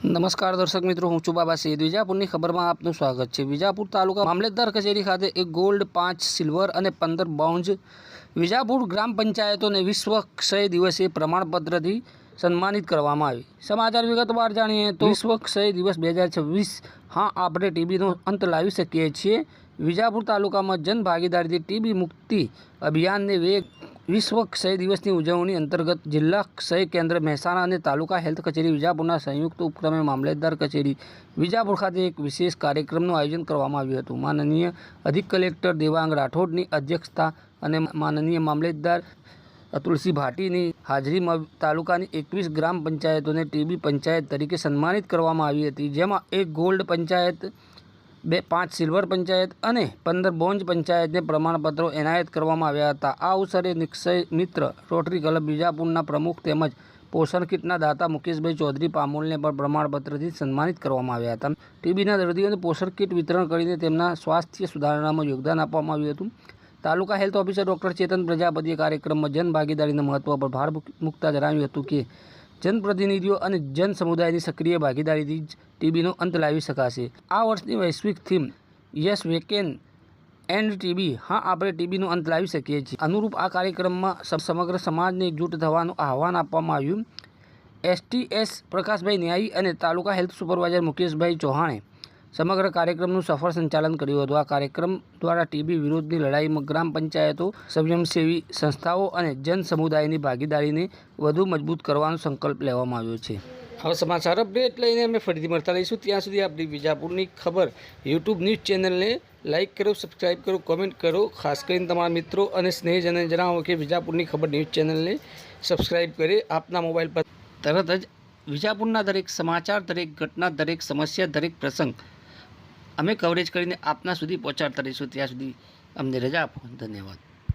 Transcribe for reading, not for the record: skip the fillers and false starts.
નમસ્કાર દર્શક મિત્રો, હું છું બાબા સૈયદ. વિજાપુરની ખબરમાં આપનું સ્વાગત છે. વિજાપુર તાલુકા મામલતદાર કચેરી ખાતે 1 ગોલ્ડ, 5 સિલ્વર અને 15 બ્રોન્ઝ વિજાપુર ગ્રામ પંચાયતોને વિશ્વ ક્ષય દિવસે પ્રમાણપત્રથી સન્માનિત કરવામાં આવી. સમાચાર વિગતવાર જાણીએ તો વિશ્વ ક્ષય દિવસ 2026 હા, આપણે ટીબીનો અંત લાવી શકીએ છીએ. વિજાપુર તાલુકામાં જનભાગીદારીથી ટીબી મુક્તિ અભિયાનને વેગ. વિશ્વ ક્ષય દિવસની ઉજવણી અંતર્ગત જિલ્લા ક્ષય કેન્દ્ર મહેસાણા અને તાલુકા હેલ્થ કચેરી વિજાપુરના સંયુક્ત ઉપક્રમે મામલતદાર કચેરી વિજાપુર ખાતે એક વિશેષ કાર્યક્રમનું આયોજન કરવામાં આવ્યું હતું. માનનીય અધિક કલેક્ટર દેવાંગ રાઠોડની અધ્યક્ષતા અને માનનીય મામલતદાર અતુલસિંહ ભાટીની હાજરીમાં તાલુકાની 21 ગ્રામ પંચાયતોને ટીબી પંચાયત તરીકે સન્માનિત કરવામાં આવી હતી, જેમાં 1 ગોલ્ડ પંચાયત, 5 સિલ્વર પંચાયત અને 15 બ્રોન્ઝ પંચાયતને પ્રમાણપત્રો એનાયત કરવામાં આવ્યા હતા. આ અવસરે નિક્ષય મિત્ર રોટરી ક્લબ વિજાપુરના પ્રમુખ તેમજ પોષણ કીટના દાતા મુકેશભાઈ ચૌધરી પામોલને પણ પ્રમાણપત્રથી સન્માનિત કરવામાં આવ્યા હતા. ટીબીના દર્દીઓને પોષણ કીટ વિતરણ કરીને તેમના સ્વાસ્થ્ય સુધારણામાં યોગદાન આપવામાં આવ્યું હતું. તાલુકા હેલ્થ ઓફિસર ડૉક્ટર ચેતન પ્રજાપતિએ કાર્યક્રમમાં જનભાગીદારીના મહત્વ પર ભાર મૂકતા જણાવ્યું હતું કે જનપ્રતિનિધિઓ અને જન સમુદાયની સક્રિય ભાગીદારીથી જ ટીબીનો અંત લાવી શકાશે. આ વર્ષની વૈશ્વિક theme yes we can and TB, હા, આપણે ટીબીનો અંત લાવી શકીએ છીએ અનુરૂપ આ કાર્યક્રમમાં સમગ્ર સમાજને એકજૂટ થવાનું આહવાન આપવામાં આવ્યું. એસટીએસ પ્રકાશભાઈ ન્યાયી અને તાલુકા હેલ્થ સુપરવાઇઝર મુકેશભાઈ ચૌહાણે સમગ્ર કાર્યક્રમનું સફળ સંચાલન કર્યું હતું. આ કાર્યક્રમ દ્વારા ટીબી વિરોધની લડાઈમાં ગ્રામ પંચાયતો, સ્વયંસેવી સંસ્થાઓ અને જન સમુદાયની ભાગીદારીને વધુ મજબૂત કરવાનો સંકલ્પ લેવામાં આવ્યો છે. હવે સમાચાર અપડેટ લઈને અમે ફરીથી મળતા રહીશું. ત્યાં સુધી આપણી વિજાપુરની ખબર યુટ્યુબ ન્યૂઝ ચેનલને લાઇક કરો, સબસ્ક્રાઈબ કરો, કોમેન્ટ કરો. ખાસ કરીને તમારા મિત્રો અને સ્નેહીજનોને જણાવો કે વિજાપુરની ખબર ન્યૂઝ ચેનલને સબસ્ક્રાઈબ કરી આપના મોબાઈલ પર તરત જ વિજાપુરના દરેક સમાચાર, દરેક ઘટના, દરેક સમસ્યા, દરેક પ્રસંગ અમે કવરેજ કરીને આપના સુધી પહોંચાડતા રહીશું. ત્યાં સુધી અમને રજા આપો. ધન્યવાદ.